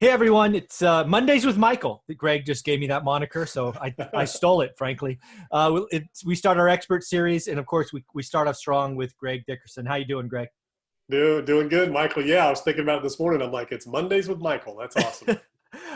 Hey everyone, it's Mondays with Michael. Greg just gave me that moniker, so I stole it, frankly. We start our expert series, and of course, we start off strong with Greg Dickerson. How you doing, Greg? Doing good, Michael. Yeah, I was thinking about it this morning. I'm like, it's Mondays with Michael. That's awesome.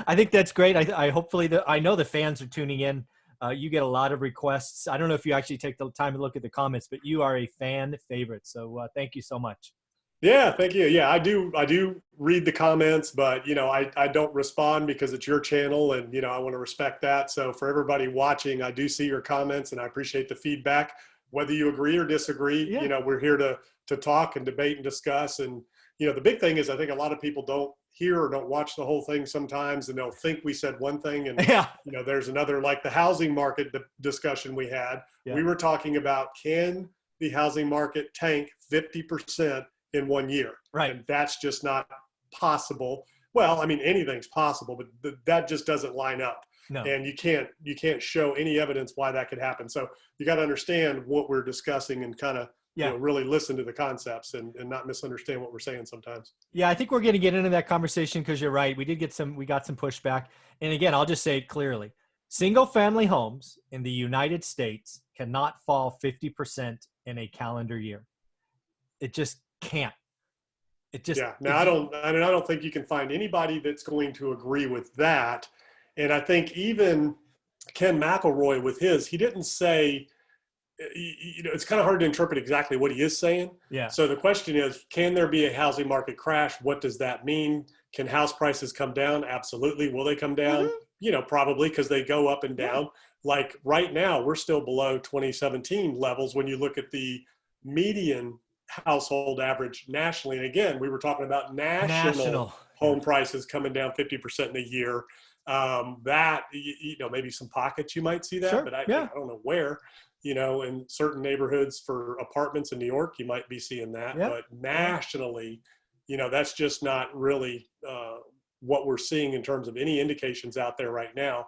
I think that's great. I hopefully I know the fans are tuning in. You get a lot of requests. I don't know if you actually take the time to look at the comments, but you are a fan favorite. So thank you so much. Yeah, thank you. Yeah, I do read the comments, but I don't respond because it's your channel and I want to respect that. So for everybody watching, I do see your comments and I appreciate the feedback. Whether you agree or disagree, Yeah, we're here to talk and debate and discuss. And the big thing is I think a lot of people don't hear or don't watch the whole thing sometimes, and they'll think we said one thing and yeah, there's another, like the housing market discussion we had. yeah. We were talking about, can the housing market tank 50% in 1 year? Right. And that's just not possible. Well, I mean, anything's possible, but that just doesn't line up. No. And you can't show any evidence why that could happen. So you got to understand what we're discussing and kind of Yeah. really listen to the concepts and not misunderstand what we're saying sometimes. Yeah, I think we're going to get into that conversation because you're right. We got some pushback. And again, I'll just say it clearly. Single family homes in the United States cannot fall 50% in a calendar year. It just can't. It just, Yeah. Now I don't think you can find anybody that's going to agree with that. And I think even Ken McElroy with he didn't say, it's kind of hard to interpret exactly what he is saying. yeah. So the question is, can there be a housing market crash? What does that mean? Can house prices come down? Absolutely. Will they come down? Mhm. Probably, because they go up and Yeah. down. Like right now, we're still below 2017 levels when you look at the median household average nationally. And again, we were talking about national Yeah. home prices coming down 50% in a year. That, maybe some pockets you might see that, Sure. but I Yeah. don't know where. In certain neighborhoods for apartments in New York, you might be seeing that. Yeah. But nationally, that's just not really what we're seeing in terms of any indications out there right now.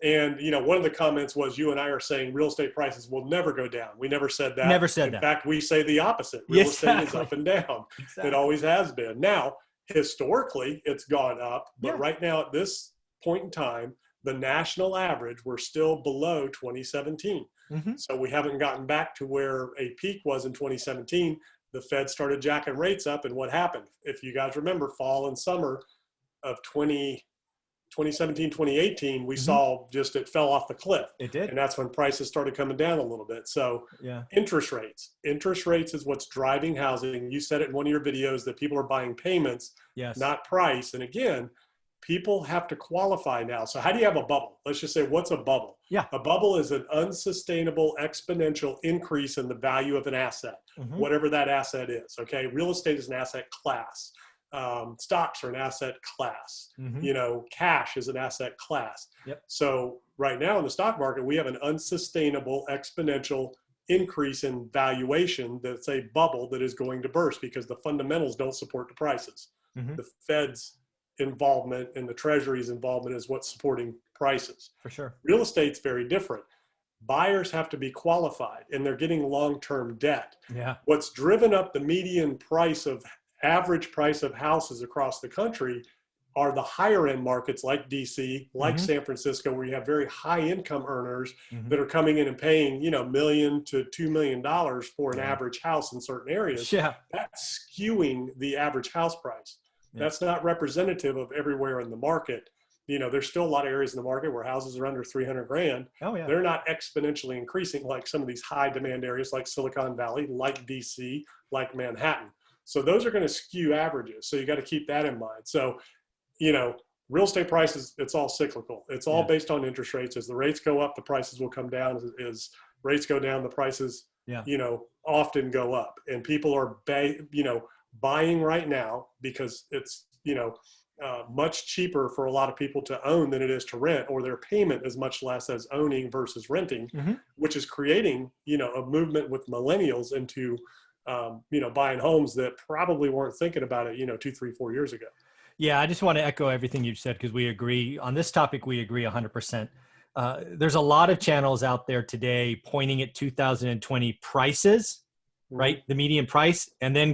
And, one of the comments was, you and I are saying real estate prices will never go down. We never said that. Never said In that. fact, we say the opposite. Real Yes, estate is exactly. up and down. It Exactly. always has been. Now, historically, it's gone up. But Yeah. right now, at this point in time, the national average, we're still below 2017. Hmm. So we haven't gotten back to where a peak was in 2017. The Fed started jacking rates up, and what happened? If you guys remember, fall and summer of 2017, 2018, we Hmm. saw just it fell off the cliff. It did. And that's when prices started coming down a little bit. So Yeah. interest rates is what's driving housing. You said it in one of your videos that people are buying payments, Yes. not price. And again, people have to qualify now. So how do you have a bubble? Let's just say, what's a bubble? Yeah. A bubble is an unsustainable exponential increase in the value of an asset, Hmm. whatever that asset is. Okay. Real estate is an asset class. Stocks are an asset class. Hmm. Cash is an asset class. Yep. So right now in the stock market, we have an unsustainable exponential increase in valuation that's a bubble that is going to burst because the fundamentals don't support the prices. Hmm. The Fed's involvement and the Treasury's involvement is what's supporting prices. For sure. Real estate's very different. Buyers have to be qualified and they're getting long-term debt. Yeah. What's driven up the median average price of houses across the country are the higher end markets like DC, like Hmm. San Francisco, where you have very high income earners Hmm. that are coming in and paying, $1 million to $2 million for an Yeah. average house in certain areas. Yeah. That's skewing the average house price. Yeah. That's not representative of everywhere in the market. There's still a lot of areas in the market where houses are under 300 grand. Oh yeah. They're not exponentially increasing like some of these high demand areas like Silicon Valley, like DC, like Manhattan. So those are going to skew averages. So you got to keep that in mind. So, real estate prices, it's all cyclical. It's all Yeah. based on interest rates. As the rates go up, the prices will come down. As rates go down, the prices, Yeah. often go up. And people are, buying right now because it's, much cheaper for a lot of people to own than it is to rent, or their payment is much less as owning versus renting, Hmm. which is creating, a movement with millennials into, buying homes that probably weren't thinking about it, 2, 3, 4 years ago. Yeah, I just want to echo everything you've said because we agree on this topic. We agree 100%. There's a lot of channels out there today pointing at 2020 prices, right? The median price, and then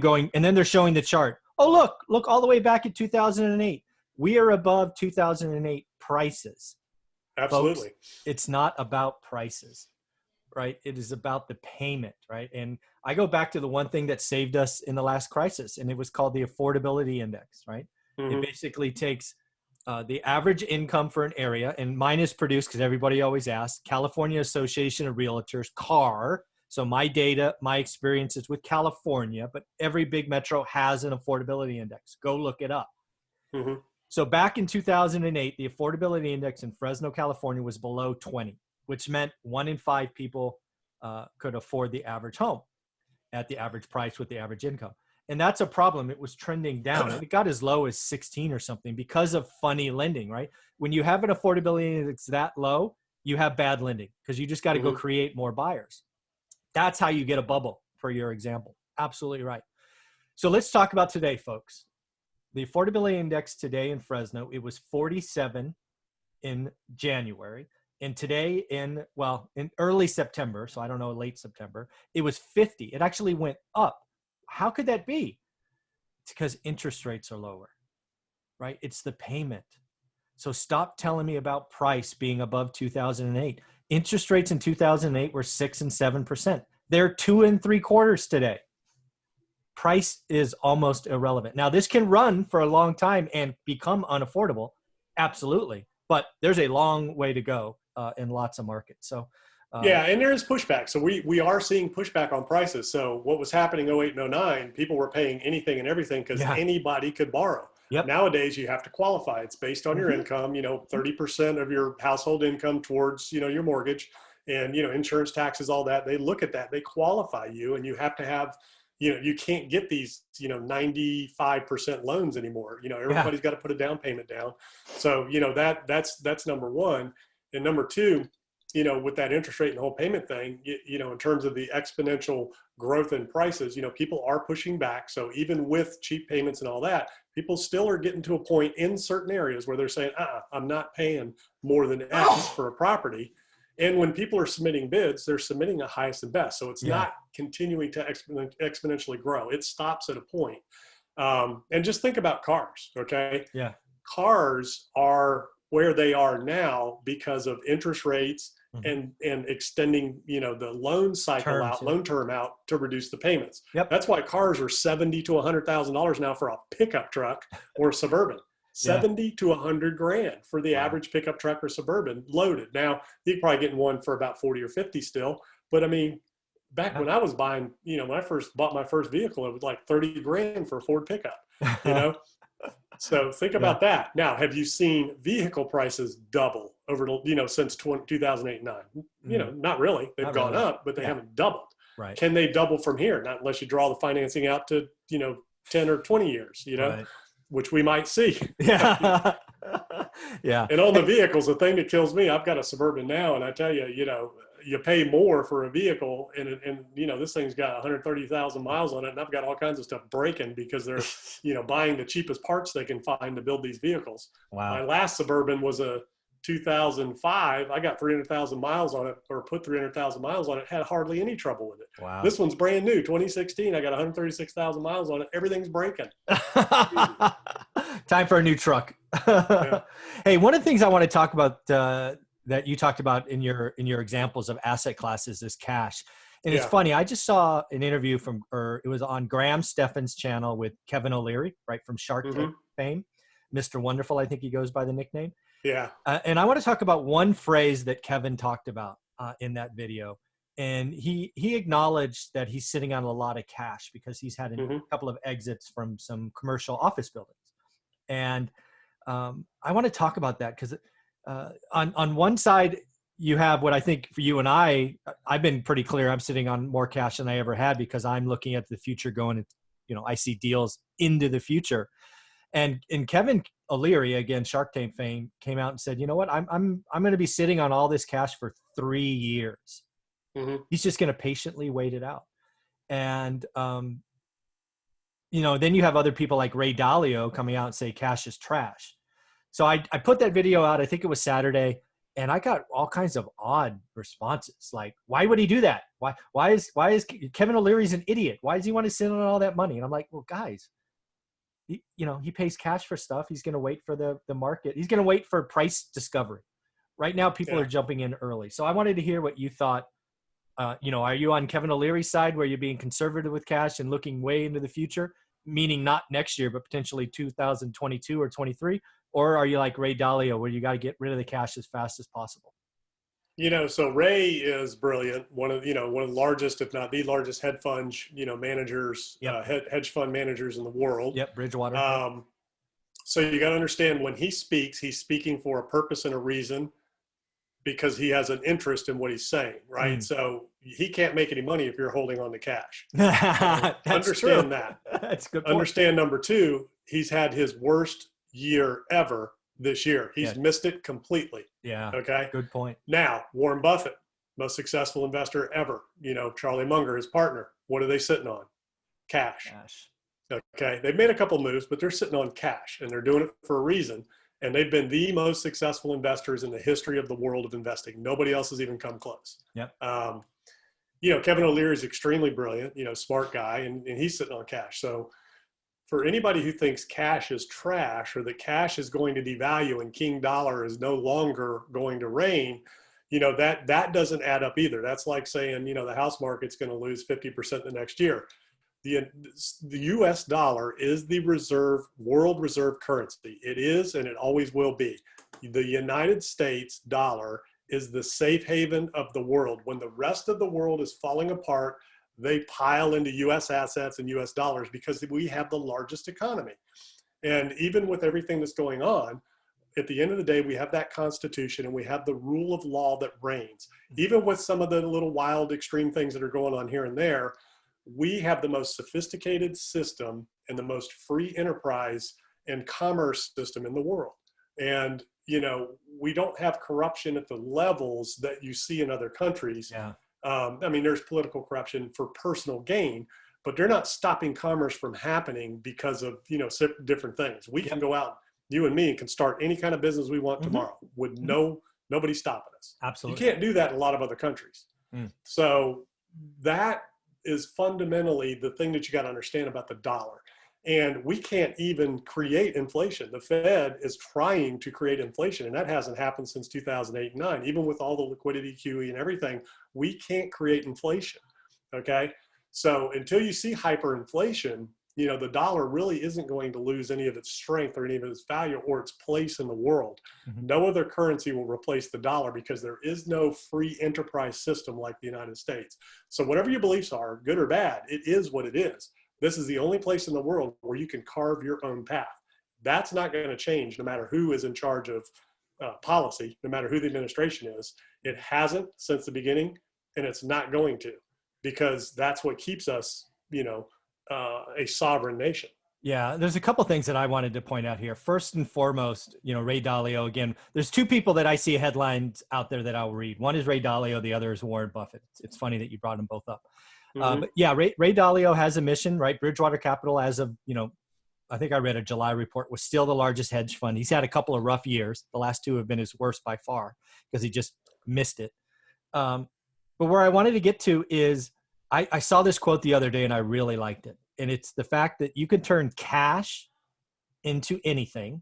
they're showing the chart. Oh, look all the way back at 2008. We are above 2008 prices. Absolutely. Folks, it's not about prices, right? It is about the payment, right? And I go back to the one thing that saved us in the last crisis, and it was called the affordability index, right? It basically takes the average income for an area, and mine is produced because everybody always asks, California Association of Realtors, CAR. So my data, my experiences with California, but every big metro has an affordability index. Go look it up. So back in 2008, the affordability index in Fresno, California was below 20, which meant 1 in 5 people could afford the average home at the average price with the average income. And that's a problem. It was trending down, and it got as low as 16 or something because of funny lending, right? When you have an affordability index that low, you have bad lending because you just got to go create more buyers. That's how you get a bubble, for your example. Absolutely right. So let's talk about today, folks. The affordability index today in Fresno, it was 47 in January. And today in early September, so I don't know, late September, it was 50. It actually went up. How could that be? It's because interest rates are lower, right? It's the payment. So stop telling me about price being above 2008. Interest rates in 2008 were 6 and 7%. They're 2 3/4 today. Price is almost irrelevant. Now, this can run for a long time and become unaffordable. Absolutely. But there's a long way to go in lots of markets. So, yeah, and there is pushback. So we are seeing pushback on prices. So what was happening 08 and 09, people were paying anything and everything because anybody could borrow. Yep. Nowadays, you have to qualify. It's based on your income, 30% of your household income towards, your mortgage and, insurance, taxes, all that. They look at that. They qualify you, and you have to have, you can't get these, 95% loans anymore. Everybody's got to put a down payment down. So, that's number one. And number two, with that interest rate and the whole payment thing, in terms of the exponential growth in prices, people are pushing back. So even with cheap payments and all that, people still are getting to a point in certain areas where they're saying, I'm not paying more than X for a property. And when people are submitting bids, they're submitting a highest and best. So it's not continuing to exponentially grow. It stops at a point. And just think about cars, okay? Yeah. Cars are where they are now because of interest rates and extending, the loan cycle loan term out to reduce the payments. Yep. That's why cars are $70,000 to $100,000 now for a pickup truck or Suburban. 70 to 100 grand for the average pickup truck or Suburban loaded. Now you can probably get one for about 40 or 50 still. But I mean, back when I was buying, when I first bought my first vehicle, it was like 30 grand for a Ford pickup, So think about that. Now, have you seen vehicle prices double over, since 2008 and 9? Not really. They've gone up, but they haven't doubled. Right. Can they double from here? Not unless you draw the financing out to, 10 or 20 years, which we might see. Yeah. Yeah. And on the vehicles, the thing that kills me, I've got a Suburban now, and I tell you, you pay more for a vehicle, and this thing's got 130,000 miles on it, and I've got all kinds of stuff breaking because they're, buying the cheapest parts they can find to build these vehicles. Wow. My last Suburban was a 2005. I got 300,000 miles on it, or put 300,000 miles on it, had hardly any trouble with it. Wow. This one's brand new, 2016. I got 136,000 miles on it. Everything's breaking. Time for a new truck. Hey, one of the things I want to talk about that you talked about in your examples of asset classes is cash. And it's funny, I just saw an interview it was on Graham Stephan's channel with Kevin O'Leary, right, from Shark Tank fame. Mr. Wonderful, I think he goes by the nickname. Yeah. And I want to talk about one phrase that Kevin talked about in that video. And he acknowledged that he's sitting on a lot of cash because he's had a couple of exits from some commercial office buildings. And I want to talk about that because on one side, you have what I think for you and I've been pretty clear. I'm sitting on more cash than I ever had because I'm looking at the future going, I see deals into the future. And Kevin O'Leary, again, Shark Tank fame, came out and said, you know what, I'm going to be sitting on all this cash for 3 years. He's just going to patiently wait it out. And, then you have other people like Ray Dalio coming out and say cash is trash. So I put that video out, I think it was Saturday, and I got all kinds of odd responses. Like, why would he do that? Why is Kevin O'Leary's an idiot? Why does he want to sit on all that money? And I'm like, well, guys, he pays cash for stuff. He's going to wait for the market. He's going to wait for price discovery. Right now, people are jumping in early. So I wanted to hear what you thought. Are you on Kevin O'Leary's side where you're being conservative with cash and looking way into the future, meaning not next year, but potentially 2022 or 23? Or are you like Ray Dalio where you got to get rid of the cash as fast as possible? So Ray is brilliant. One of the largest, if not the largest hedge fund, managers, hedge fund managers in the world. Yep. Bridgewater. So you got to understand when he speaks, he's speaking for a purpose and a reason because he has an interest in what he's saying. Right. So he can't make any money if you're holding on to cash. Understand true. that. That's a good point. Understand number two, he's had his worst year ever this year. He's missed it completely. Yeah. Okay. Good point. Now, Warren Buffett, most successful investor ever. Charlie Munger, his partner. What are they sitting on? Cash. Okay. They've made a couple moves, but they're sitting on cash and they're doing it for a reason. And they've been the most successful investors in the history of the world of investing. Nobody else has even come close. Yep. Kevin O'Leary is extremely brilliant, smart guy, and he's sitting on cash. So for anybody who thinks cash is trash or that cash is going to devalue and King Dollar is no longer going to reign, that doesn't add up either. That's like saying, the house market's going to lose 50% the next year. The U.S. dollar is the world reserve currency. It is, and it always will be. The United States dollar is the safe haven of the world. When the rest of the world is falling apart, they pile into U.S. assets and U.S. dollars because we have the largest economy. And even with everything that's going on, at the end of the day, we have that Constitution and we have the rule of law that reigns. Even with some of the little wild extreme things that are going on here and there, we have the most sophisticated system and the most free enterprise and commerce system in the world. And, we don't have corruption at the levels that you see in other countries. Yeah. There's political corruption for personal gain, but they're not stopping commerce from happening because of, different things. We can go out, you and me can start any kind of business we want tomorrow with nobody stopping us. Absolutely. You can't do that in a lot of other countries. So that is fundamentally the thing that you got to understand about the dollar. And we can't even create inflation. The Fed is trying to create inflation, and that hasn't happened since 2008 and 9. Even with all the liquidity, QE, and everything, we can't create inflation, okay? So until you see hyperinflation, the dollar really isn't going to lose any of its strength or any of its value or its place in the world. No other currency will replace the dollar because there is no free enterprise system like the United States. So whatever your beliefs are, good or bad, it is what it is. This is the only place in the world where you can carve your own path. That's not going to change no matter who is in charge of policy, no matter who the administration is. It hasn't since the beginning, and it's not going to, because that's what keeps us, a sovereign nation. Yeah, there's a couple things that I wanted to point out here. First and foremost, Ray Dalio, again, there's two people that I see headlines out there that I'll read. One is Ray Dalio, the other is Warren Buffett. It's funny that you brought them both up. But yeah, Ray Dalio has a mission, right? Bridgewater Capital, as of, I think I read a July report, was still the largest hedge fund. He's had a couple of rough years. The last two have been his worst by far because he just missed it. But where I wanted to get to is I saw this quote the other day and I really liked it. And it's the fact that you can turn cash into anything,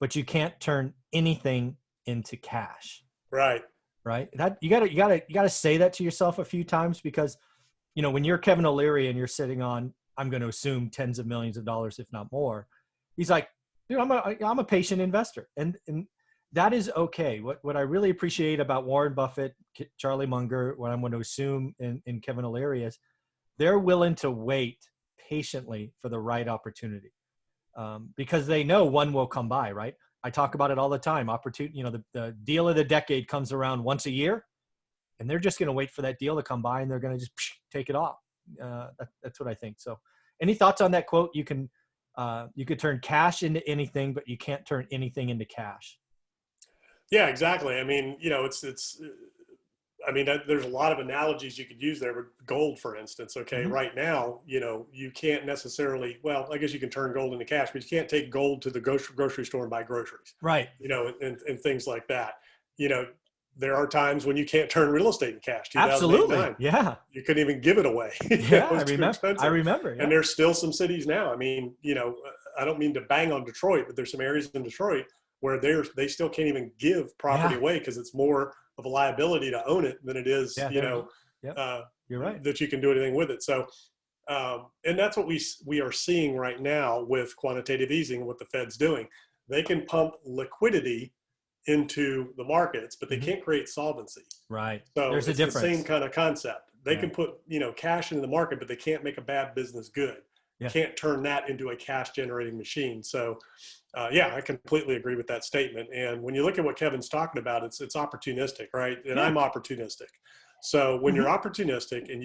but you can't turn anything into cash. Right. Right. That you gotta say that to yourself a few times because, when you're Kevin O'Leary and you're sitting on, I'm going to assume tens of millions of dollars, if not more, he's like, dude, I'm a patient investor. And that is okay. What I really appreciate about Warren Buffett, Charlie Munger, what I'm going to assume in Kevin O'Leary is they're willing to wait patiently for the right opportunity because they know one will come by, right? I talk about it all the time. Opportunity, the deal of the decade comes around once a year. And they're just going to wait for that deal to come by and they're going to just take it off. That's what I think. So any thoughts on that quote? You could turn cash into anything, but you can't turn anything into cash. Yeah, exactly. There's a lot of analogies you could use there, but gold, for instance, okay, right now, you can't necessarily, well, I guess you can turn gold into cash, but you can't take gold to the grocery store and buy groceries. Right. And things like that. There are times when you can't turn real estate in cash. Absolutely. Yeah. You couldn't even give it away. Yeah, it was too expensive. I remember. Yeah. And there's still some cities now. I don't mean to bang on Detroit, but there's some areas in Detroit where they still can't even give property away because it's more of a liability to own it than it is, You're right. that you can do anything with it. So, and that's what we are seeing right now with quantitative easing, what the Fed's doing. They can pump liquidity into the markets, but they can't create solvency. Right. So There's a it's difference. the same kind of concept. They can put, cash into the market, but they can't make a bad business good. Can't turn that into a cash generating machine. So I completely agree with that statement. And when you look at what Kevin's talking about, it's opportunistic, right? And I'm opportunistic. So when you're opportunistic and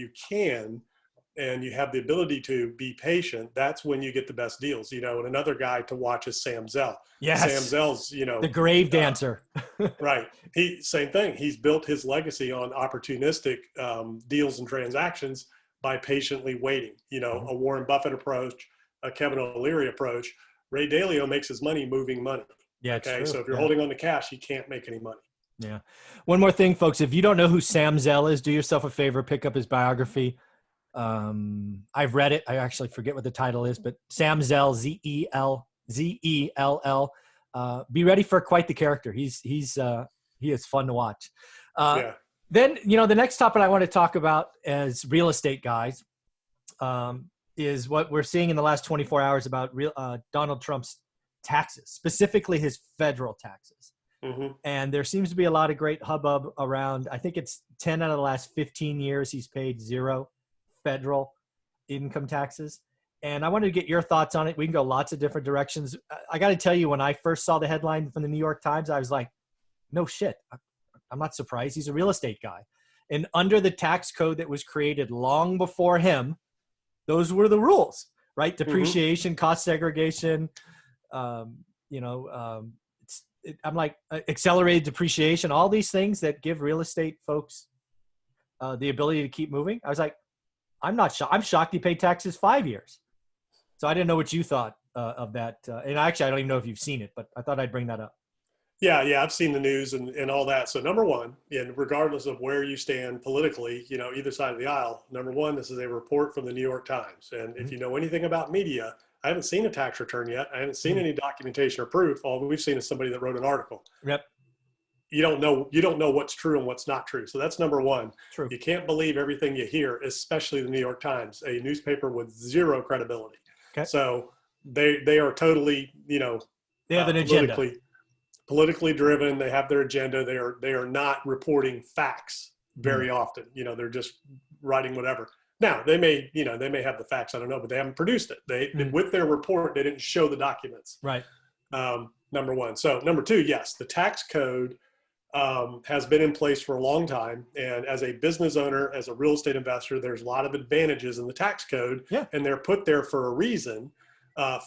you have the ability to be patient, that's when you get the best deals, and another guy to watch is Sam Zell. Yes. Sam Zell's, the grave dancer. Right. Same thing. He's built his legacy on opportunistic deals and transactions by patiently waiting, a Warren Buffett approach, a Kevin O'Leary approach. Ray Dalio makes his money moving money. Yeah. Okay. So if you're holding on to cash, you can't make any money. Yeah. One more thing, folks, if you don't know who Sam Zell is, do yourself a favor, pick up his biography. I've read it. I actually forget what the title is, but Sam Zell, Zell. Be ready for quite the character. He is fun to watch. Then, the next topic I want to talk about as real estate guys, is what we're seeing in the last 24 hours about Donald Trump's taxes, specifically his federal taxes. And there seems to be a lot of great hubbub around. I think it's 10 out of the last 15 years he's paid 0 federal income taxes. And I wanted to get your thoughts on it. We can go lots of different directions. I got to tell you, when I first saw the headline from the New York Times, I was like, no shit. I'm not surprised. He's a real estate guy. And under the tax code that was created long before him, those were the rules, right? Depreciation, cost segregation, I'm like accelerated depreciation, all these things that give real estate folks the ability to keep moving. I was like, I'm not shocked. I'm shocked he paid taxes 5 years. So I didn't know what you thought of that. And actually, I don't even know if you've seen it, but I thought I'd bring that up. Yeah, I've seen the news and all that. So number one, and regardless of where you stand politically, either side of the aisle, number one, this is a report from the New York Times. And if you know anything about media, I haven't seen a tax return yet. I haven't seen any documentation or proof. All we've seen is somebody that wrote an article. Yep. You don't know what's true and what's not true. So that's number one. True. You can't believe everything you hear, especially the New York Times, a newspaper with 0 credibility. Okay. So they are totally, they have an agenda. Politically driven. They have their agenda. They are not reporting facts very often. They're just writing whatever. Now they may have the facts. I don't know, but they haven't produced it. They with their report, they didn't show the documents. Right. Number one. So number two, yes, the tax code has been in place for a long time. And as a business owner, as a real estate investor, there's a lot of advantages in the tax code, and they're put there for a reason.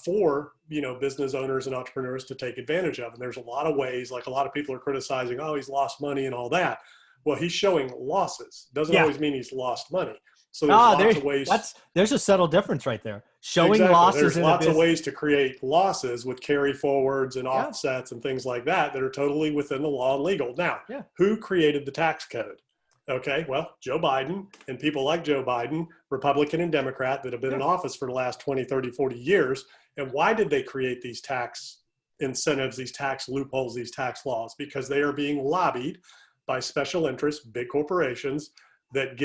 For business owners and entrepreneurs to take advantage of. And there's a lot of ways, like a lot of people are criticizing, oh, he's lost money and all that. Well, he's showing losses. Doesn't always mean he's lost money. So there's lots of ways. There's a subtle difference right there. Showing losses. There's lots of ways to create losses with carry forwards and offsets and things like that are totally within the law and legal. Now, who created the tax code? Okay, well, Joe Biden and people like Joe Biden, Republican and Democrat, that have been in office for the last 20, 30, 40 years. And why did they create these tax incentives, these tax loopholes, these tax laws? Because they are being lobbied by special interests, big corporations that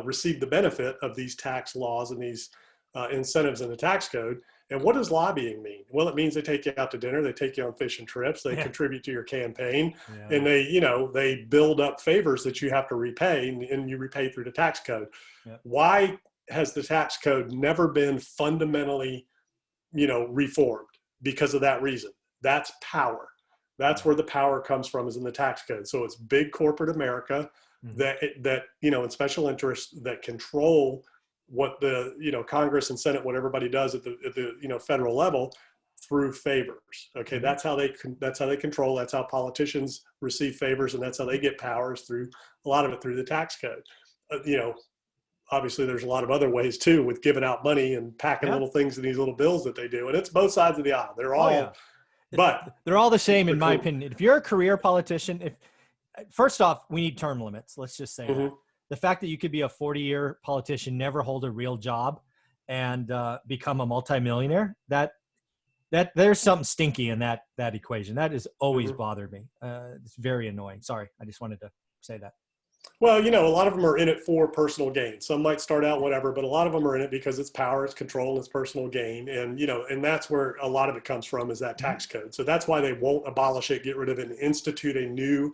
receive the benefit of these tax laws and these incentives in the tax code. And what does lobbying mean? Well, it means they take you out to dinner, they take you on fishing trips, they contribute to your campaign, and they build up favors that you have to repay, and you repay through the tax code. Why has the tax code never been fundamentally, reformed? Because of that reason. That's power. That's where the power comes from, is in the tax code. So it's big corporate America that and special interests that control what the Congress and Senate, what everybody does at the federal level through favors. Okay, that's how they control. That's how politicians receive favors, and that's how they get powers, through a lot of it through the tax code. Obviously there's a lot of other ways too, with giving out money and packing little things in these little bills that they do, and it's both sides of the aisle. They're all, but they're all the same in my opinion. If you're a career politician, first off, we need term limits. Let's just say that. The fact that you could be a 40-year politician, never hold a real job, and become a multimillionaire, that there's something stinky in that equation. That has always bothered me. It's very annoying. Sorry, I just wanted to say that. Well, a lot of them are in it for personal gain. Some might start out whatever, but a lot of them are in it because it's power, it's control, and it's personal gain. And, and that's where a lot of it comes from, is that tax code. So that's why they won't abolish it, get rid of it, and institute a new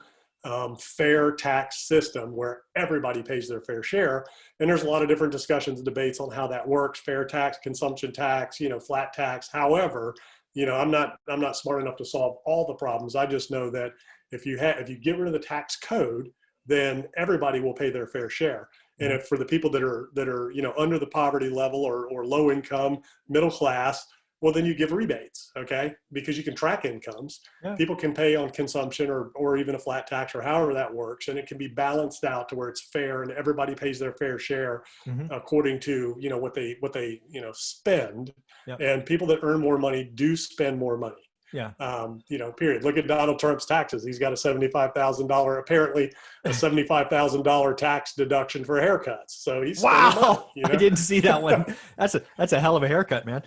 fair tax system where everybody pays their fair share. And there's a lot of different discussions and debates on how that works: fair tax, consumption tax, flat tax. However, I'm not smart enough to solve all the problems. I just know that if you get rid of the tax code, then everybody will pay their fair share. And if for the people that are under the poverty level or low income, middle class, well, then you give rebates, okay? Because you can track incomes. Yeah. People can pay on consumption or even a flat tax or however that works, and it can be balanced out to where it's fair and everybody pays their fair share according to what they spend. Yep. And people that earn more money do spend more money. Yeah. Period. Look at Donald Trump's taxes. He's got apparently a $75,000 tax deduction for haircuts. So he's wow. Money, I didn't see that one. That's a hell of a haircut, man.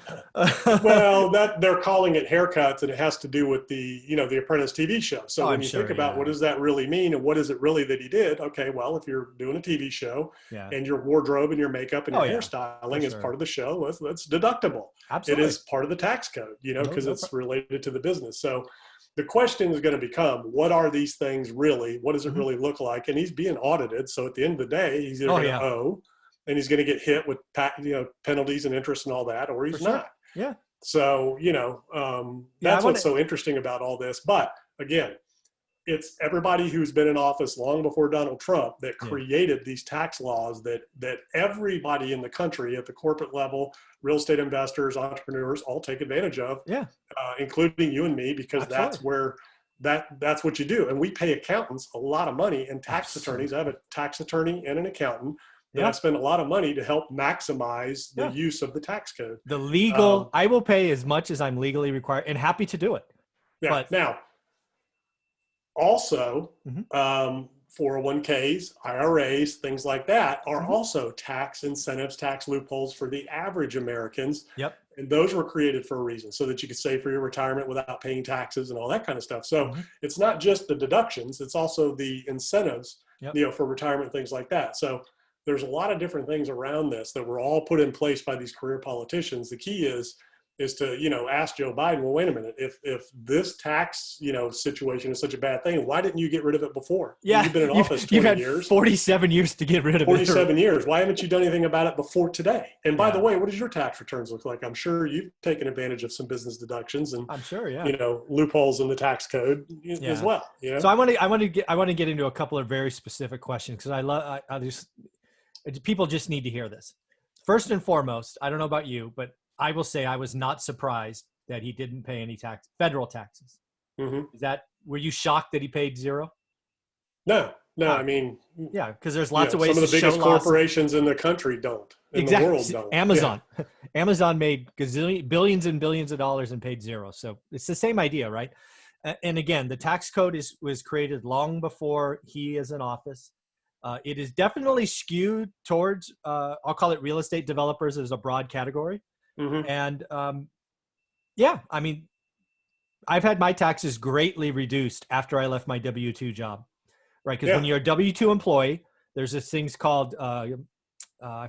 Well, they're calling it haircuts, and it has to do with the Apprentice TV show. So when you think about what does that really mean and what is it really that he did? Okay, well, if you're doing a TV show and your wardrobe and your makeup and your hairstyling is part of the show, that's deductible. Absolutely. It is part of the tax code, because it's related to the business. So the question is going to become, what are these things really? What does it really look like? And he's being audited. So at the end of the day, he's either going to owe, and he's going to get hit with penalties and interest and all that, or he's not. Yeah. So, that's what's so interesting about all this. But again, it's everybody who's been in office long before Donald Trump that created these tax laws that everybody in the country at the corporate level, real estate investors, entrepreneurs, all take advantage of, including you and me, because that's where that's what you do. And we pay accountants a lot of money, and tax attorneys. I have a tax attorney and an accountant that I spend a lot of money to help maximize the use of the tax code. The legal, I will pay as much as I'm legally required and happy to do it. Yeah. But now, also, 401ks, IRAs, things like that are also tax incentives, tax loopholes for the average Americans. Yep. And those were created for a reason, so that you could save for your retirement without paying taxes and all that kind of stuff. So it's not just the deductions, it's also the incentives, for retirement, things like that. So there's a lot of different things around this that were all put in place by these career politicians. The key is to, ask Joe Biden, well, wait a minute, if this tax, situation is such a bad thing, why didn't you get rid of it before? Yeah. You've been in office 20 you've had years. 47 years to get rid of it. 47 years. Why haven't you done anything about it before today? And by the way, what does your tax returns look like? I'm sure you've taken advantage of some business deductions and, I'm sure, loopholes in the tax code as well. So I want to get into a couple of very specific questions, because people just need to hear this. First and foremost, I don't know about you, but I will say I was not surprised that he didn't pay any federal taxes. Were you shocked that he paid zero? No, I mean, because there's lots of ways. Some of the biggest corporations in the country don't. In the world don't. Amazon, Amazon made billions and billions of dollars and paid zero. So it's the same idea, right? And again, the tax code was created long before he is in office. It is definitely skewed towards, I'll call it real estate developers as a broad category. And I mean, I've had my taxes greatly reduced after I left my W-2 job, right? Because when you're a W-2 employee, there's this thing's called, I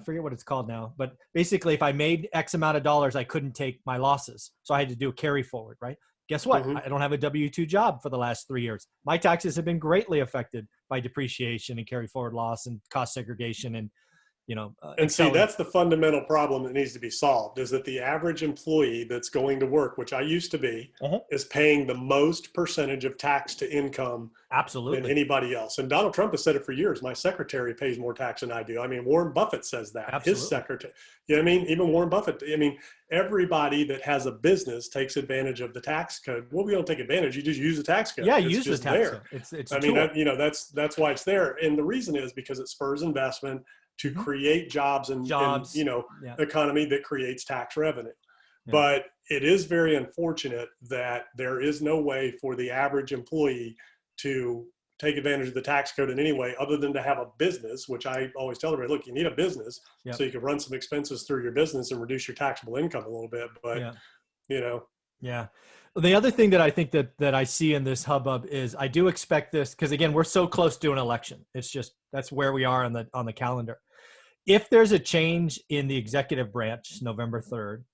forget what it's called now, but basically if I made X amount of dollars, I couldn't take my losses. So I had to do a carry forward, right? Guess what? I don't have a W-2 job for the last 3 years. My taxes have been greatly affected by depreciation and carry forward loss and cost segregation and, and see, that's the fundamental problem that needs to be solved, is that the average employee that's going to work, which I used to be, is paying the most percentage of tax to income than anybody else. And Donald Trump has said it for years. My secretary pays more tax than I do. I mean, Warren Buffett says that. Absolutely. His secretary. Even Warren Buffett. Everybody that has a business takes advantage of the tax code. Well, we don't take advantage. You just use the tax code. Yeah, it's use just the tax there. code. It's that's why it's there. And the reason is because it spurs investment to create jobs and economy that creates tax revenue. But it is very unfortunate that there is no way for the average employee to take advantage of the tax code in any way other than to have a business, which I always tell everybody, look, you need a business so you can run some expenses through your business and reduce your taxable income a little bit. But, you know. Yeah. The other thing that I think that I see in this hubbub is I do expect this, because again, we're so close to an election. It's just, that's where we are on the calendar. If there's a change in the executive branch, November 3rd,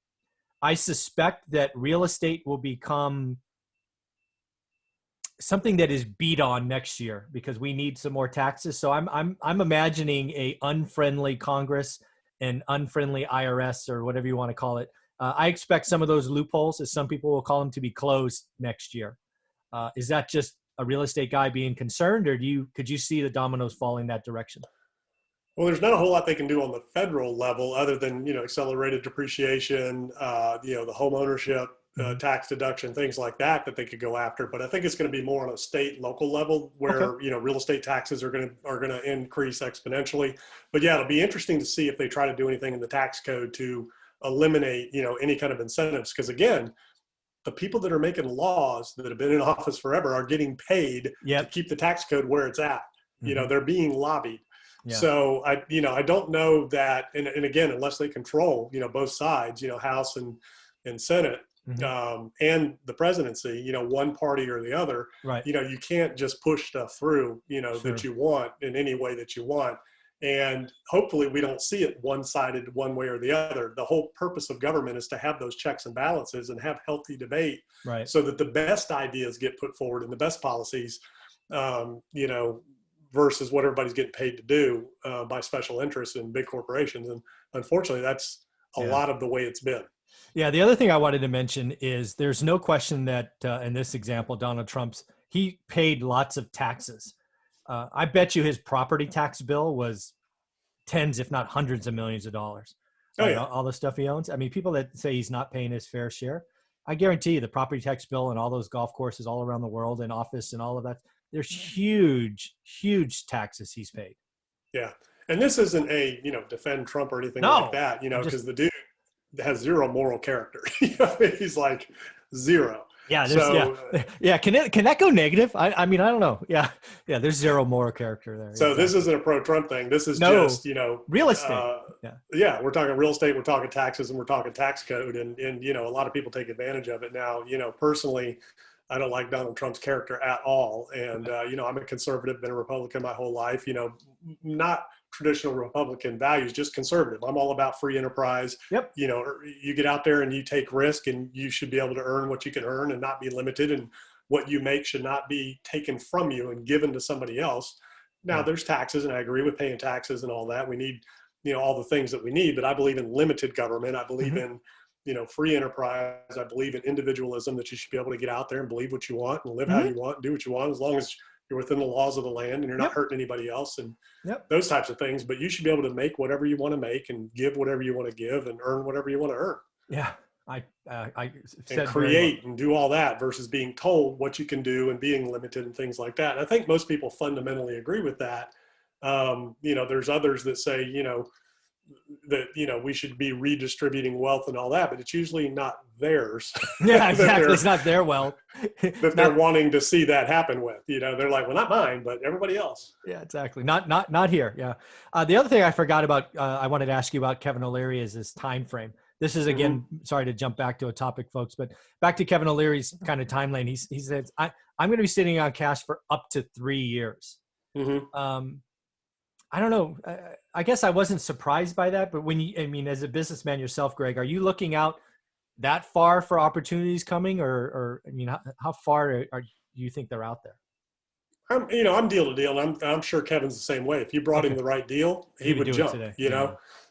I suspect that real estate will become something that is beat on next year because we need some more taxes. So I'm imagining a unfriendly Congress and unfriendly IRS, or whatever you want to call it. I expect some of those loopholes, as some people will call them, to be closed next year. Is that just a real estate guy being concerned, or could you see the dominoes falling that direction? Well, there's not a whole lot they can do on the federal level other than, accelerated depreciation, the home ownership tax deduction, things like that they could go after. But I think it's going to be more on a state and local level where, real estate taxes are going to increase exponentially. But yeah, it'll be interesting to see if they try to do anything in the tax code to eliminate, any kind of incentives. Because again, the people that are making laws that have been in office forever are getting paid to keep the tax code where it's at. They're being lobbied. Yeah. So I don't know that, and again, unless they control, both sides, House and Senate, and the presidency, one party or the other, right. You can't just push stuff through, that you want in any way that you want. And hopefully we don't see it one-sided one way or the other. The whole purpose of government is to have those checks and balances and have healthy debate, right, so that the best ideas get put forward and the best policies, versus what everybody's getting paid to do by special interests and big corporations. And unfortunately, that's a lot of the way it's been. Yeah. The other thing I wanted to mention is there's no question that in this example, Donald he paid lots of taxes. I bet you his property tax bill was tens, if not hundreds of millions of dollars. All the stuff he owns. I mean, people that say he's not paying his fair share, I guarantee you the property tax bill and all those golf courses all around the world and office and all of that, there's huge, huge taxes he's paid. Yeah. And this isn't a, defend Trump or anything like that, because the dude has zero moral character. He's like zero. Yeah. Can that go negative? I mean, I don't know. Yeah. There's zero moral character there. So this isn't a pro-Trump thing. This is just, real estate. We're talking real estate, we're talking taxes, and we're talking tax code. And a lot of people take advantage of it now. Personally, I don't like Donald Trump's character at all. And, I'm a conservative, been a Republican my whole life, not traditional Republican values, just conservative. I'm all about free enterprise. Yep. You get out there and you take risk, and you should be able to earn what you can earn and not be limited. And what you make should not be taken from you and given to somebody else. Now there's taxes, and I agree with paying taxes and all that. We need, all the things that we need, but I believe in limited government. I believe in, free enterprise. I believe in individualism, that you should be able to get out there and believe what you want and live how you want, and do what you want, as long as you're within the laws of the land and you're not hurting anybody else and those types of things. But you should be able to make whatever you want to make and give whatever you want to give and earn whatever you want to earn. Yeah. I said and create and do all that versus being told what you can do and being limited and things like that. And I think most people fundamentally agree with that. There's others that say, that, we should be redistributing wealth and all that, but it's usually not theirs. Yeah, exactly. It's not their wealth. that they're wanting to see that happen with, they're like, well, not mine, but everybody else. Yeah, exactly. Not here. Yeah. The other thing I forgot about, I wanted to ask you about Kevin O'Leary is this time frame. This is, again, sorry to jump back to a topic, folks, but back to Kevin O'Leary's kind of timeline. He says, I'm going to be sitting on cash for up to 3 years. I don't know. I guess I wasn't surprised by that, but as a businessman yourself, Greg, are you looking out that far for opportunities coming, or how far do you think they're out there? I'm deal to deal, and I'm sure Kevin's the same way. If you brought him the right deal, he would jump.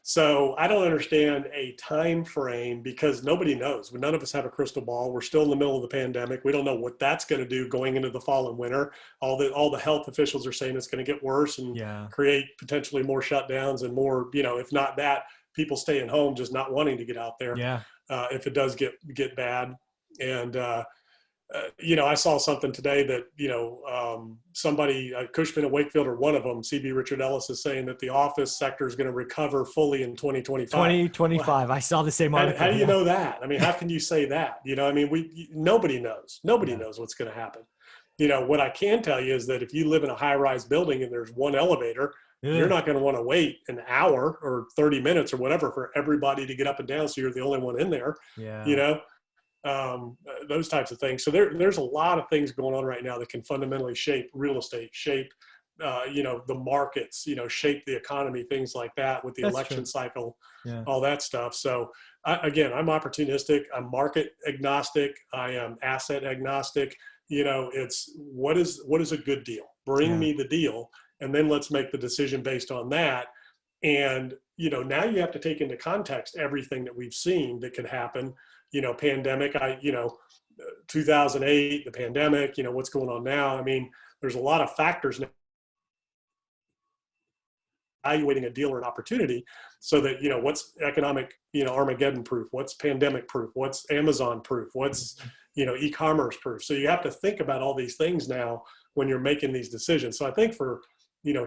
So I don't understand a time frame, because nobody knows. None of us have a crystal ball. We're still in the middle of the pandemic. We don't know what that's going to do going into the fall and winter. All the health officials are saying it's going to get worse and create potentially more shutdowns and more, if not that, people staying home, just not wanting to get out there. If it does get bad. And I saw something today that, somebody, Cushman and Wakefield, or one of them, CB Richard Ellis, is saying that the office sector is going to recover fully in 2025. 2025. I saw the same article. How do you know that? I mean, how can you say that? Nobody knows. Nobody knows what's going to happen. what I can tell you is that if you live in a high-rise building and there's one elevator, you're Yeah. not going to want to wait an hour or 30 minutes or whatever for everybody to get up and down so you're the only one in there, you Yeah. know, those types of things. So there's a lot of things going on right now that can fundamentally shape real estate, shape, the markets, shape the economy, things like that with the That's true. election cycle, Yeah. all that stuff. So again, I'm opportunistic. I'm market agnostic. I am asset agnostic. It's what is a good deal? Bring Yeah. me the deal, and then let's make the decision based on that. And now you have to take into context everything that we've seen that could happen. Pandemic. 2008, the pandemic. What's going on now? I mean, there's a lot of factors now evaluating a deal or an opportunity, so that what's economic Armageddon proof, what's pandemic proof, what's Amazon proof, what's e-commerce proof. So you have to think about all these things now when you're making these decisions. So I think for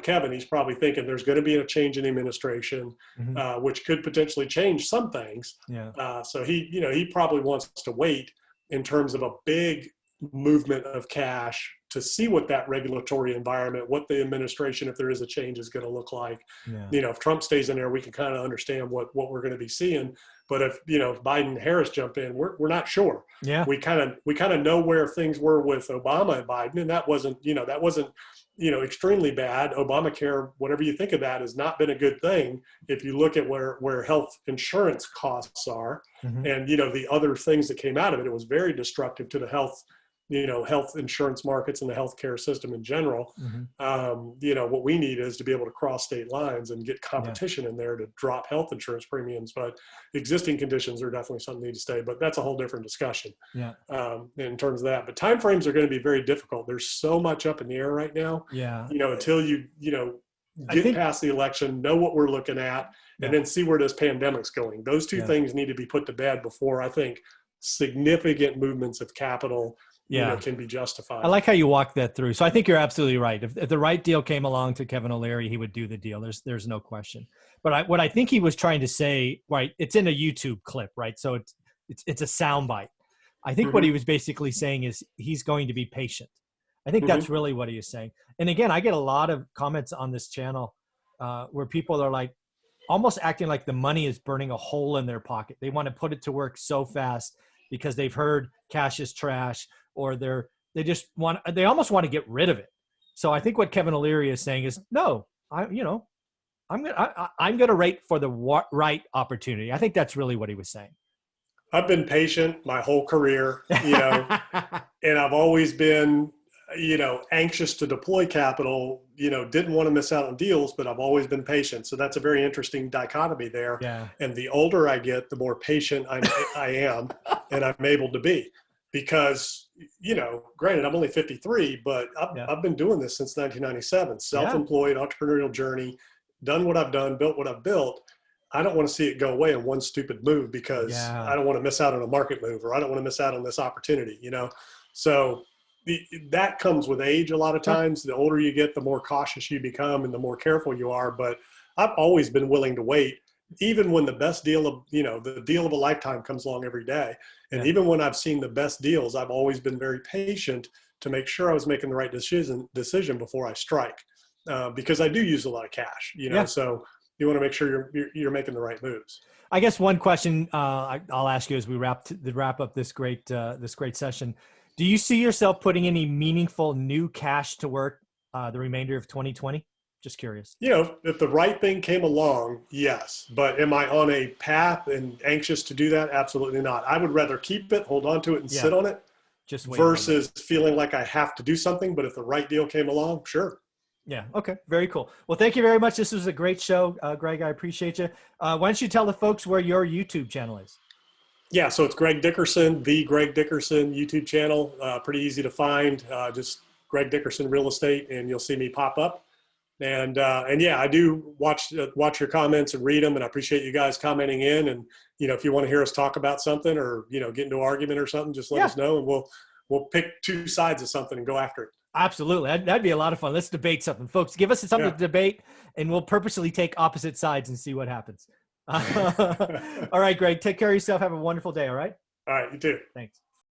Kevin, he's probably thinking there's going to be a change in administration, Mm-hmm. which could potentially change some things. Yeah. So he probably wants to wait in terms of a big movement of cash to see what that regulatory environment, what the administration, if there is a change, is going to look like. Yeah. If Trump stays in there, we can kind of understand what we're going to be seeing. But if if Biden and Harris jump in, we're not sure. Yeah. We kind of know where things were with Obama and Biden, and that wasn't extremely bad. Obamacare, whatever you think of that, has not been a good thing if you look at where health insurance costs are, Mm-hmm. and the other things that came out of it. It was very destructive to the health insurance markets and the healthcare system in general. Mm-hmm. What we need is to be able to cross state lines and get Yeah. competition in there to drop health insurance premiums. But existing conditions are definitely something that need to stay. But that's a whole different discussion Yeah. in terms of that. But timeframes are going to be very difficult. There's so much up in the air right now. Yeah. Until you I get think, past the election, know what we're looking at, and then see where this pandemic's going. Those two things need to be put to bed before I think significant movements of capital can be justified. I like how you walk that through. So I think you're absolutely right. If the right deal came along to Kevin O'Leary, he would do the deal. There's no question. But what I think he was trying to say, right? It's in a YouTube clip, right? So it's a soundbite. I think what he was basically saying is he's going to be patient. I think that's really what he is saying. And again, I get a lot of comments on this channel where people are like almost acting like the money is burning a hole in their pocket. They want to put it to work so fast because they've heard cash is trash, or they almost want to get rid of it. So I think what Kevin O'Leary is saying is, no, I'm gonna wait for the right opportunity. I think that's really what he was saying. I've been patient my whole career, and I've always been, anxious to deploy capital, didn't want to miss out on deals, but I've always been patient. So that's a very interesting dichotomy there. Yeah. And the older I get, the more patient I am, and I'm able to be, because, granted, I'm only 53, but I've been doing this since 1997, self-employed, entrepreneurial journey, done what I've done, built what I've built. I don't want to see it go away in one stupid move because I don't want to miss out on a market move, or I don't want to miss out on this opportunity, So that comes with age a lot of times. The older you get, the more cautious you become and the more careful you are. But I've always been willing to wait, even when the best deal of, the deal of a lifetime comes along every day. And even when I've seen the best deals, I've always been very patient to make sure I was making the right decision before I strike, because I do use a lot of cash, so you want to make sure you're making the right moves. I guess one question I'll ask you as we wrap up this great session. Do you see yourself putting any meaningful new cash to work the remainder of 2020? Just curious. If the right thing came along, yes. But am I on a path and anxious to do that? Absolutely not. I would rather keep it, hold on to it, and sit on it, just versus feeling like I have to do something. But if the right deal came along, sure. Yeah. Okay. Very cool. Well, thank you very much. This was a great show, Greg. I appreciate you. Why don't you tell the folks where your YouTube channel is? Yeah. So it's Greg Dickerson, the Greg Dickerson YouTube channel. Pretty easy to find. Just Greg Dickerson Real Estate, and you'll see me pop up. And yeah, I do watch your comments and read them, and I appreciate you guys commenting in. And if you want to hear us talk about something, or get into an argument or something, just let us know, and we'll pick two sides of something and go after it. Absolutely, that'd be a lot of fun. Let's debate something, folks. Give us something to debate, and we'll purposely take opposite sides and see what happens. All right, Greg. Take care of yourself. Have a wonderful day. All right. All right. You too. Thanks.